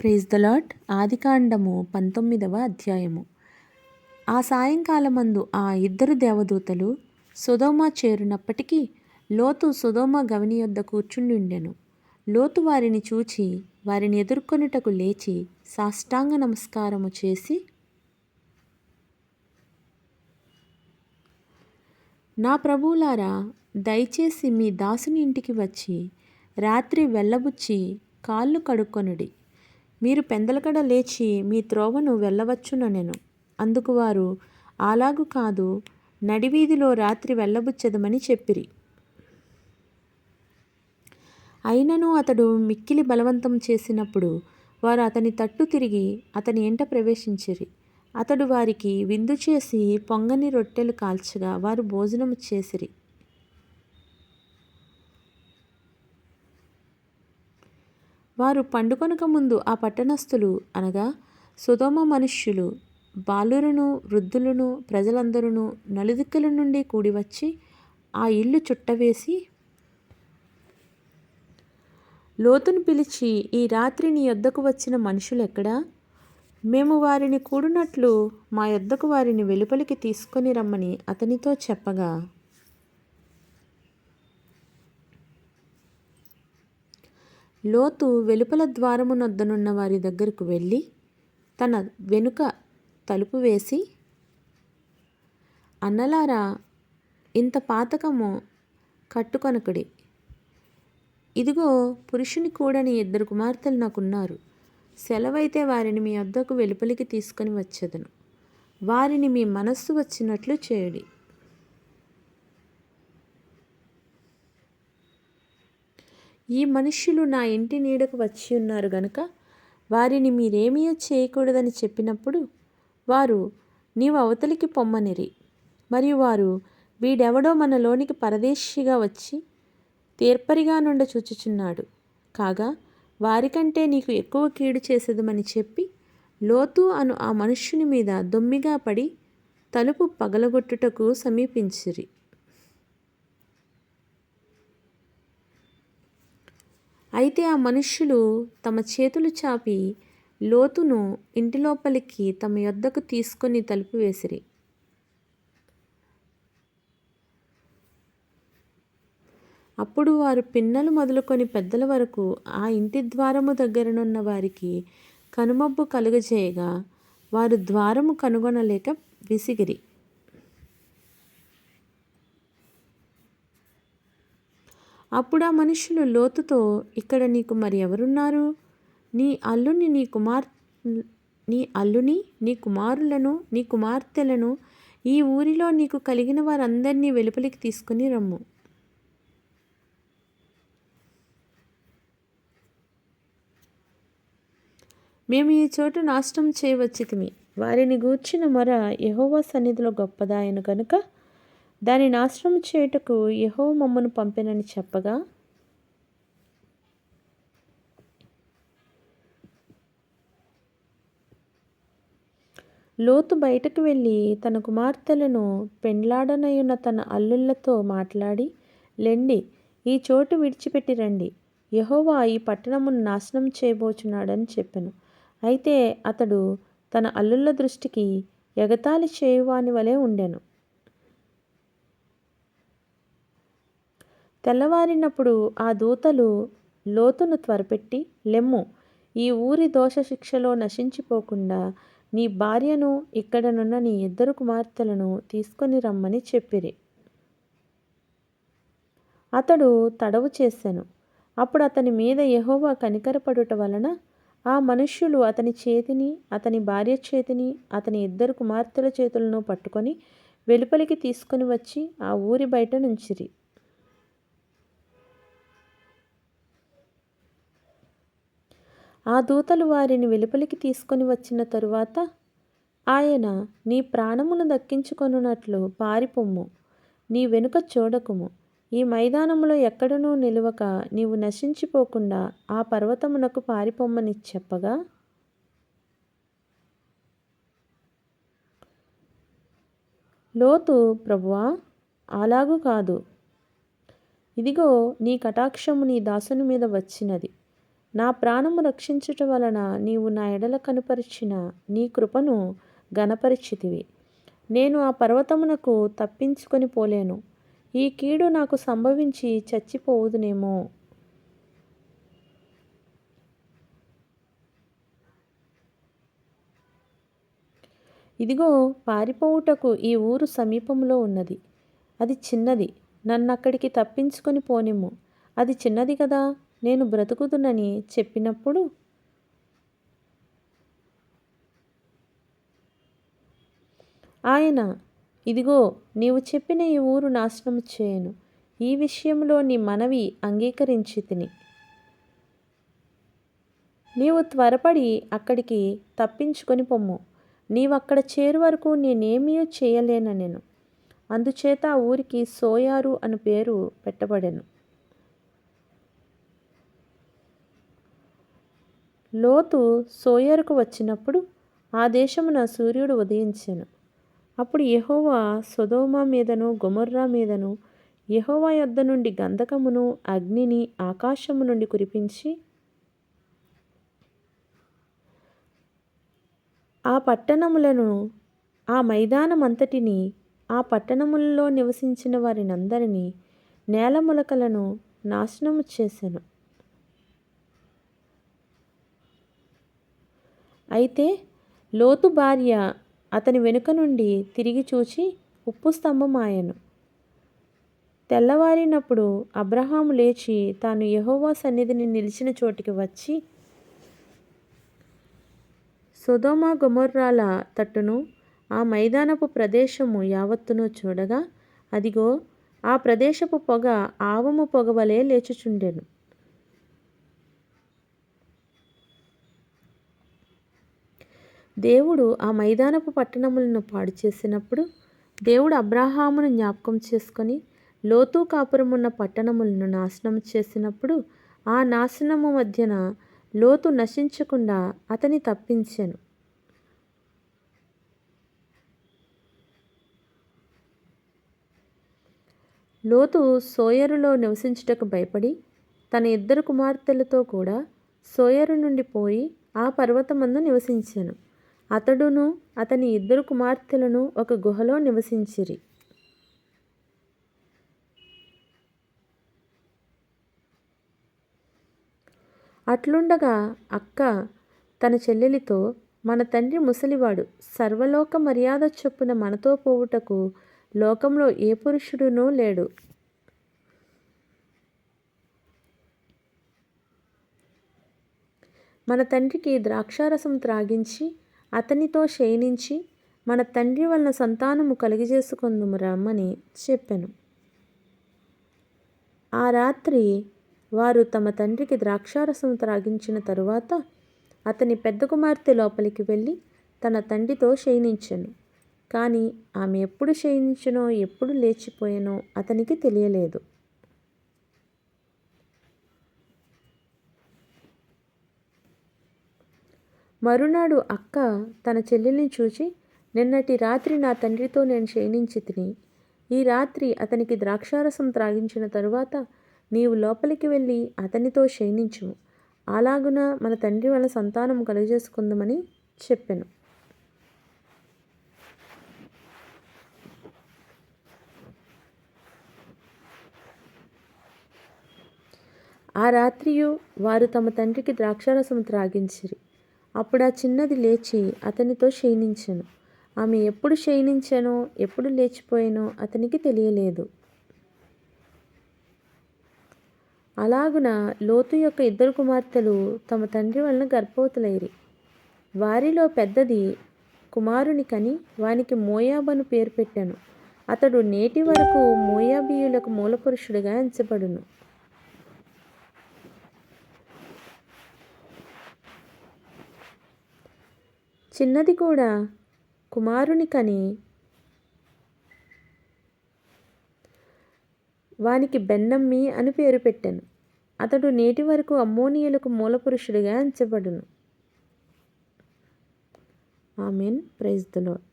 Praise the lord. ఆదికాండము 19వ అధ్యాయము. ఆ సాయంకాలమందు ఆ ఇద్దరు దేవదూతలు సొదొమ చేరునప్పటికీ లోతు సొదొమ గవిని యొద్ద కూర్చుండుండెను. లోతు వారిని చూచి వారిని ఎదుర్కొనుటకు లేచి సాష్టాంగ నమస్కారము చేసి, నా ప్రభువులారా, దయచేసి మీ దాసుని ఇంటికి వచ్చి రాత్రి వెళ్ళబుచ్చి కాళ్ళు కడుక్కొనుడి. మీరు పెందలకడ లేచి మీ త్రోవను వెళ్ళవచ్చుననెను. అందుకు వారు, అలాగు కాదు, నడివీధిలో రాత్రి వెళ్ళబుచ్చెదమని చెప్పిరి. అయినను అతడు మిక్కిలి బలవంతం చేసినప్పుడు వారు అతని తట్టు తిరిగి అతని ఎంట ప్రవేశించిరి. అతడు వారికి విందు చేసి పొంగని రొట్టెలు కాల్చగా వారు భోజనము చేసిరి. వారు పండుకొనక ముందు ఆ పట్టణస్థులు అనగా సొదొమ మనుష్యులు, బాలురును వృద్ధులను ప్రజలందరూ నలుదిక్కుల నుండి కూడివచ్చి ఆ ఇల్లు చుట్టవేసి లోతును పిలిచి, ఈ రాత్రి నీ యొద్దకు వచ్చిన మనుషులు ఎక్కడా? మేము వారిని కూడినట్లు మా యొద్దకు వారిని వెలుపలికి తీసుకొని రమ్మని అతనితో చెప్పగా, లోతు వెలుపల ద్వారమునొద్దనున్న వారి దగ్గరకు వెళ్ళి తన వెనుక తలుపు వేసి, అన్నలారా, ఇంత పాతకము కట్టుకొనకుడి. ఇదిగో, పురుషుని కూడని ఇద్దరు కుమార్తెలు నాకున్నారు. సెలవైతే వారిని మీ వద్దకు వెలుపలికి తీసుకొని వచ్చేదను. వారిని మీ మనస్సు వచ్చినట్లు చేయుడి. ఈ మనుష్యులు నా ఇంటి నీడకు వచ్చి ఉన్నారు గనుక వారిని మీరేమీ చేయకూడదని చెప్పినప్పుడు వారు, నీవు అవతలికి పొమ్మనిరి. మరియు వారు, వీడెవడో మనలోనికి పరదేశిగా వచ్చి తీర్పరిగా నుండ చూచుచున్నాడు. కాగా వారికంటే నీకు ఎక్కువ కీడు చేసేదమని చెప్పి లోతు అను ఆ మనుష్యుని మీద దొమ్మిగా పడి తలుపు పగలగొట్టుటకు సమీపించిరి. అయితే ఆ మనుష్యులు తమ చేతులు చాపి లోతును ఇంటి లోపలికి తమ యొద్దకు తీసుకొని తలుపు వేసిరి. అప్పుడు వారు పిన్నలు మొదలుకొని పెద్దల వరకు ఆ ఇంటి ద్వారము దగ్గరనున్న వారికి కనుమబ్బు కలుగజేయగా వారు ద్వారము కనుగొనలేక విసిగిరి. అప్పుడు ఆ మనుషులు లోతుతో, ఇక్కడ నీకు మరి ఎవరున్నారు? నీ అల్లుని నీ కుమారులను నీ కుమార్తెలను ఈ ఊరిలో నీకు కలిగిన వారందరినీ వెలుపలికి తీసుకుని రమ్ము. మేము ఈ చోటు నాశనం చేయవచ్చితిమి. వారిని గూర్చిన మొర యెహోవా సన్నిధిలో గొప్పదాయను కనుక దాని నాశనం చేయుటకు యెహోవా మమ్మను పంపెనని చెప్పగా, లోతు బయటకు వెళ్ళి తన కుమార్తెలను పెండ్లాడనయున్న తన అల్లుళ్లతో మాట్లాడి, లెండి, ఈ చోటు విడిచిపెట్టి రండి, యెహోవా ఈ పట్టణమును నాశనం చేయబోచున్నాడని చెప్పెను. అయితే అతడు తన అల్లుళ్ల దృష్టికి ఎగతాళి చేయువాని వలె ఉండెను. తెల్లవారినప్పుడు ఆ దూతలు లోతును త్వరపెట్టి, లెమ్ము, ఈ ఊరి దోష శిక్షలో నశించిపోకుండా నీ భార్యను ఇక్కడనున్న నీ ఇద్దరు కుమార్తెలను తీసుకొని రమ్మని చెప్పిరి. అతడు తడవు చేసెను. అప్పుడు అతని మీద యెహోవా కనికరపడుట వలన ఆ మనుష్యులు అతని చేతిని అతని భార్య చేతిని అతని ఇద్దరు కుమార్తెల చేతులను పట్టుకొని వెలుపలికి తీసుకొని వచ్చి ఆ ఊరి బయట నుంచిరి. ఆ దూతలు వారిని వెలుపలికి తీసుకొని వచ్చిన తరువాత ఆయన, నీ ప్రాణమును దక్కించుకొనున్నట్లు పారిపొమ్ము, నీ వెనుక చూడకుము, ఈ మైదానములో ఎక్కడనూ నిలువక నీవు నశించిపోకుండా ఆ పర్వతమునకు పారిపొమ్మని చెప్పగా, లోతు, ప్రభువా, అలాగు కాదు, ఇదిగో నీ కటాక్షము నీ దాసుని మీద వచ్చినది. నా ప్రాణము రక్షించుట వలన నీవు నా ఎడల కనుపరిచిన నీ కృపను గణపరిచితివి. నేను ఆ పర్వతమునకు తప్పించుకొని పోలేను. ఈ కీడు నాకు సంభవించి చచ్చిపోవుదునేమో. ఇదిగో, పారిపోవుటకు ఈ ఊరు సమీపంలో ఉన్నది. అది చిన్నది. నన్నక్కడికి తప్పించుకొని పోనిమ్ము. అది చిన్నది కదా, నేను బ్రతుకుదునని చెప్పినప్పుడు ఆయన, ఇదిగో, నీవు చెప్పిన ఈ ఊరు నాశనము చేయను. ఈ విషయంలో నీ మనవి అంగీకరించి తిని. నీవు త్వరపడి అక్కడికి తప్పించుకొని పొమ్ము. నీవక్కడ చేరు వరకు నేనేమీ చేయలేనెను. అందుచేత ఆ ఊరికి సోయారు అని పేరు పెట్టబడెను. లోతు సోయరుకు వచ్చినప్పుడు ఆ దేశమున సూర్యుడు ఉదయించెను. అప్పుడు యెహోవా సొదొమ మీదను గొమొర్రా మీదను యెహోవా యొద్ద నుండి గంధకమును అగ్నిని ఆకాశము నుండి కురిపించి ఆ పట్టణములను, ఆ మైదానమంతటిని, ఆ పట్టణములలో నివసించిన వారినందరినీ, నేలములకలను నాశనము చేసెను. అయితే లోతు భార్య అతని వెనుక నుండి తిరిగి చూచి ఉప్పు స్తంభమాయెను. తెల్లవారినప్పుడు అబ్రహాము లేచి తాను యెహోవా సన్నిధిని నిలిచిన చోటికి వచ్చి సొదొమ గొమొర్రాల తట్టును ఆ మైదానపు ప్రదేశము యావత్తును చూడగా, అదిగో, ఆ ప్రదేశపు పొగ ఆవము పొగవలే లేచుచుండెను. దేవుడు ఆ మైదానపు పట్టణములను పాడు చేసినప్పుడు దేవుడు అబ్రహామును జ్ఞాపకం చేసుకొని లోతు కాపురమున్న పట్టణములను నాశనం చేసినప్పుడు ఆ నాశనము మధ్యన లోతు నశించకుండా అతని తప్పించెను. లోతు సోయరులో నివసించుటకు భయపడి తన 2 కుమార్తెలతో కూడా సోయరు నుండి పోయి ఆ పర్వతమందు నివసించెను. అతడును అతని 2 కుమార్తెలను ఒక గుహలో నివసించిరి. అట్లుండగా అక్క తన చెల్లెలితో, మన తండ్రి ముసలివాడు, సర్వలోక మర్యాద చొప్పున మనతో పోవుటకు లోకంలో ఏ పురుషుడునూ లేడు. మన తండ్రికి ద్రాక్షారసం త్రాగించి అతనితో శయనించి మన తండ్రి వలన సంతానము కలిగజేసుకొందుము రమ్మని చెప్పెను. ఆ రాత్రి వారు తమ తండ్రికి ద్రాక్షారసం త్రాగించిన తరువాత అతని పెద్ద కుమార్తె లోపలికి వెళ్ళి తన తండ్రితో శయనించెను. కానీ ఆమె ఎప్పుడు శయనించెనో ఎప్పుడు లేచిపోయెనో అతనికి తెలియలేదు. మరునాడు అక్క తన చెల్లెల్ని చూచి, నిన్నటి రాత్రి నా తండ్రితో నేను శయనించితిని. ఈ రాత్రి అతనికి ద్రాక్షారసం త్రాగించిన తరువాత నీవు లోపలికి వెళ్ళి అతనితో శయనించుము. అలాగున మన తండ్రి వలన సంతానం కలుగజేసుకుందామని చెప్పెను. ఆ రాత్రియు వారు తమ తండ్రికి ద్రాక్షారసం త్రాగించిరి. అప్పుడు ఆ చిన్నది లేచి అతనితో శయనించెను. ఆమె ఎప్పుడు శయనించెనో ఎప్పుడు లేచిపోయెనో అతనికి తెలియలేదు. అలాగున లోతు యొక్క 2 కుమార్తెలు తమ తండ్రి వలన గర్భవతులైరి. వారిలో పెద్దది కుమారుని కని వానికి మోయాబు అని పేరు పెట్టెను. అతడు నేటి వరకు మోయాబీయులకు మూలపురుషుడిగా ఎంచబడును. చిన్నది కూడా కుమారుని కని వానికి బెన్నమ్మి అని పేరు పెట్టెను. అతడు నేటి వరకు అమ్మోనీయులకు మూలపురుషుడిగా ఎంచబడును. ఆమెన్. Praise the lord.